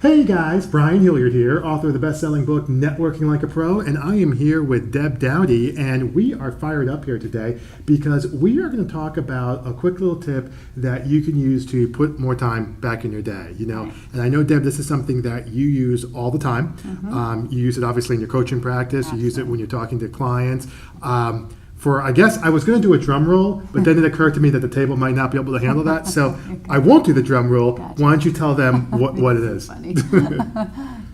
Hey guys, Brian Hilliard here, author of the best-selling book Networking Like a Pro, and I am here with Deb Doughty, and we are fired up here today because we are going to talk about a quick little tip that you can use to put more time back in your day. And I know, Deb, this is something that you use all the time. You use it obviously in your coaching practice. Absolutely. You use it when you're talking to clients. I guess I was going to do a drum roll, but then it occurred to me that the table might not be able to handle that, so Okay. I won't do the drum roll. Gotcha. Why don't you tell them what it is? Funny.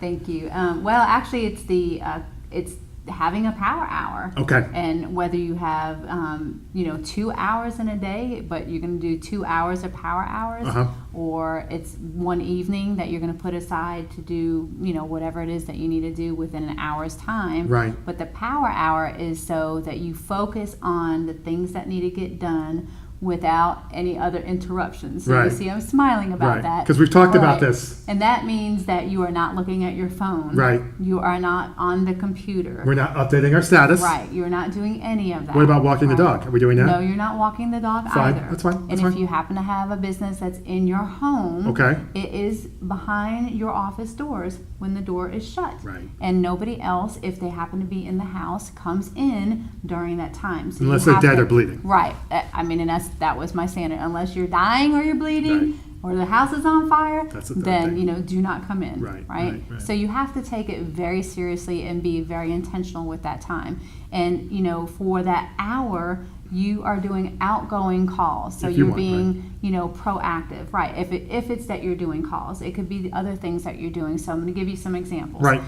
Thank you. Well, actually, it's having a power hour. Okay. And whether you have 2 hours in a day, but you're going to do 2 hours of power hours, or it's one evening that you're going to put aside to do whatever it is that you need to do within an hour's time. Right. But the power hour is so that you focus on the things that need to get done without any other interruptions. So Right. you see I'm smiling about that. Because we've talked about Right. this. And that means that you are not looking at your phone. Right. You are not on the computer. We're not updating our status. Right. You're not doing any of that. What about walking the Right. dog? Are we doing that? No, you're not walking the dog Fine. either. That's fine. And That's if fine. you happen to have a business that's in your home, Okay. it is behind your office doors when the door is shut. Right. And nobody else, if they happen to be in the house, comes in during that time. So Unless you they're have dead to- or bleeding. Right. And that was my standard. Unless you're dying or you're bleeding, Right. or the house is on fire, That's the third then thing. do not come in. Right. So you have to take it very seriously and be very intentional with that time. And for that hour, you are doing outgoing calls. So If you you're want, being proactive. Right. If it's that you're doing calls, it could be the other things that you're doing. So I'm going to give you some examples. Right.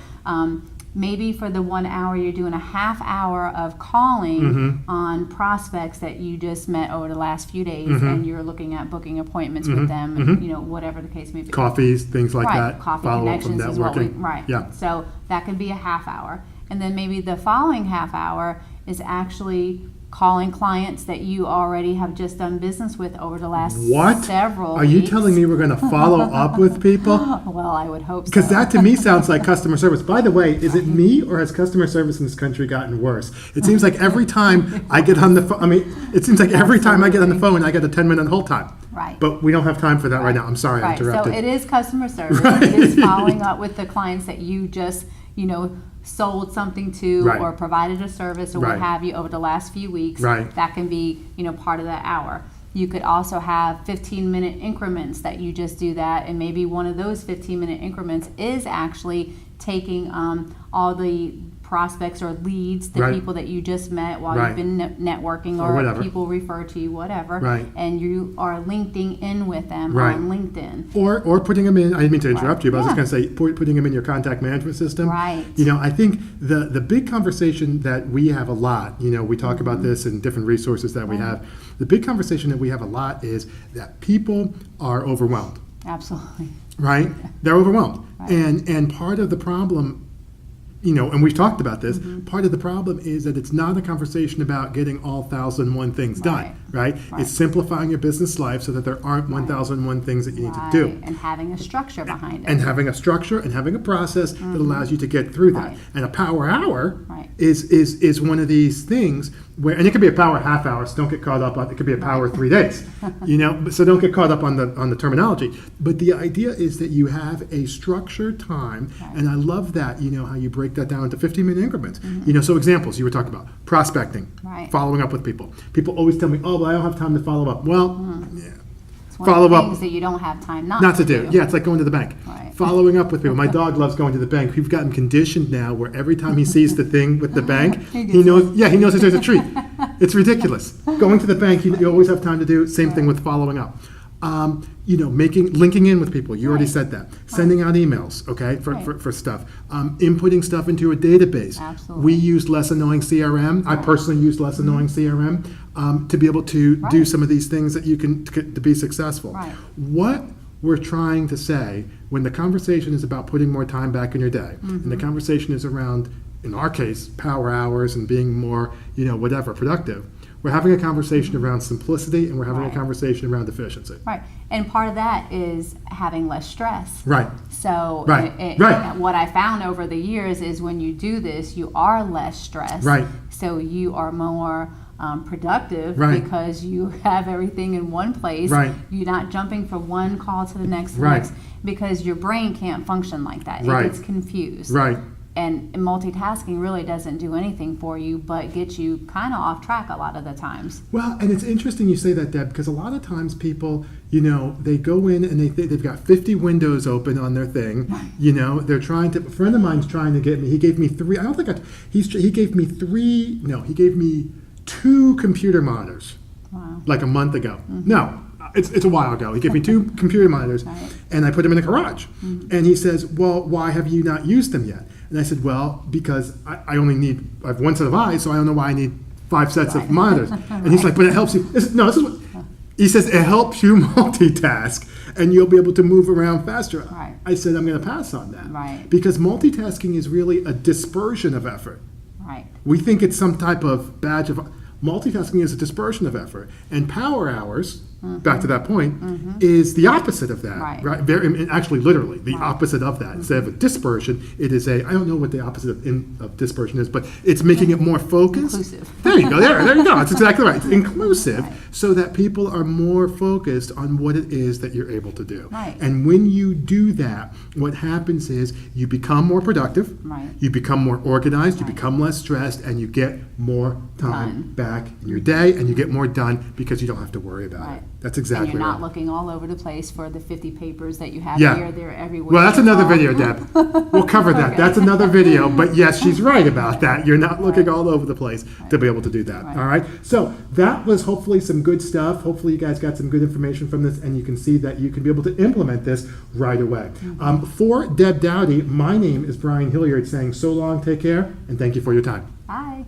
Maybe for the 1 hour, you're doing a half hour of calling on prospects that you just met over the last few days, and you're looking at booking appointments with them, and whatever the case may be. Coffees, things like Right, that. coffee Follow up from connections is what we, networking. right. Yeah. So that could be a half hour. And then maybe the following half hour is actually calling clients that you already have just done business with over the last What? several Are you weeks. telling me we're going to follow up with people? Well, I would hope so. Because that to me sounds like customer service. By the way, is it me or has customer service in this country gotten worse? It seems like every time I get on the phone, it seems like every time I get on the phone, I get a 10-minute hold time. Right. But we don't have time for that right now. I'm sorry, I Right. So interrupted. it is customer service. Right. It is following up with the clients that you just, sold something to Right. or provided a service or Right. what have you over the last few weeks. Right. That can be, part of that hour. You could also have 15-minute increments that you just do that, and maybe one of those 15-minute increments is actually taking all the prospects or leads, the Right. people that you just met while Right. you've been networking Or or whatever. people refer to you, whatever, Right. and you are linking in with them Right. on LinkedIn. Or putting them in, I didn't mean to interrupt you, but I was Yeah. just going to say, putting them in your contact management system. Right. I think the big conversation that we have a lot, we talk about this in different resources that we have. The big conversation that we have a lot is that people are overwhelmed, Absolutely. right? They're overwhelmed. Right. And part of the problem, and we've talked about this, part of the problem is that it's not a conversation about getting all 1,001 things done, right? Right. It's simplifying your business life so that there aren't 1,001 things that you need to do. Right. And having a structure behind it. And having a structure and having a process that allows you to get through that. Right. And a power hour Right. is one of these things where, and it could be a power half hour, so don't get caught up on, it could be a power 3 days, so don't get caught up on the terminology. But the idea is that you have a structured time, Right. and I love that, how you break that down into 15-minute increments. So examples you were talking about, prospecting, Right. following up with people. People always tell me, oh, well, I don't have time to follow up. Well, yeah. It's one follow of the up. things that you don't have time Not to do. Yeah, it's like going to the bank. Right. Following up with people. My dog loves going to the bank. We've gotten conditioned now where every time he sees the thing with the bank, he knows that there's a treat. It's ridiculous. Going to the bank, you always have time to do. Same thing with following up. Linking in with people. You already Right. said that. Sending out emails, okay, Right. for stuff. Inputting stuff into a database. Absolutely. We use Less Annoying CRM. I personally use Less Annoying CRM to be able to do Right. some of these things that you can to be successful. Right. What we're trying to say when the conversation is about putting more time back in your day, and the conversation is around, in our case, power hours and being more, whatever, productive, we're having a conversation around simplicity and we're having a Right. conversation around efficiency. Right. And part of that is having less stress. Right. So Right. Right. what I found over the years is when you do this, you are less stressed. Right. So you are more productive Right. because you have everything in one place. Right. You're not jumping from one call to the next, Right. because your brain can't function like that. Right. It gets confused. Right. And multitasking really doesn't do anything for you, but gets you kind of off track a lot of the times. Well, and it's interesting you say that, Deb, because a lot of times people, they go in and they've got 50 windows open on their thing. They're trying to. A friend of mine's trying to get me. He gave me three. I don't think he gave me three. No, he gave me 2 computer monitors. Wow. Like a month ago. No. It's a while ago. He gave me 2 computer monitors, Right. and I put them in the garage. And he says, "Well, why have you not used them yet?" And I said, "Well, because I have 1 set of eyes, so I don't know why I need 5 sets of monitors." And he's like, "But it helps you." This is what he says. It helps you multitask, and you'll be able to move around faster. Right. I said, "I'm going to pass on that, Right. because multitasking is really a dispersion of effort. Right. We think it's some type of badge of." Multitasking is a dispersion of effort, and power hours, back to that point, is the opposite of that. Right. Very, actually, literally, the Right. opposite of that. Instead of a dispersion, it is I don't know what the opposite of dispersion is, but it's making it more focused. Inclusive. There you go. There you go. That's exactly right. It's inclusive, Right. so that people are more focused on what it is that you're able to do. Right. And when you do that, what happens is you become more productive. Right. You become more organized. You Right. become less stressed, and you get more time Done. back in your day, and you get more done because you don't have to worry about Right. it. That's And exactly you're not right. looking all over the place for the 50 papers that you have Yeah. here, there, everywhere. Well, that's you another go. video, Deb. We'll cover that. Okay. That's another video. But yes, she's right about that. You're not looking Right. all over the place to be able to do that. Right. All right. So that was hopefully some good stuff. Hopefully you guys got some good information from this, and you can see that you can be able to implement this right away. For Deb Doughty, my name is Brian Hilliard, saying so long, take care, and thank you for your time. Bye.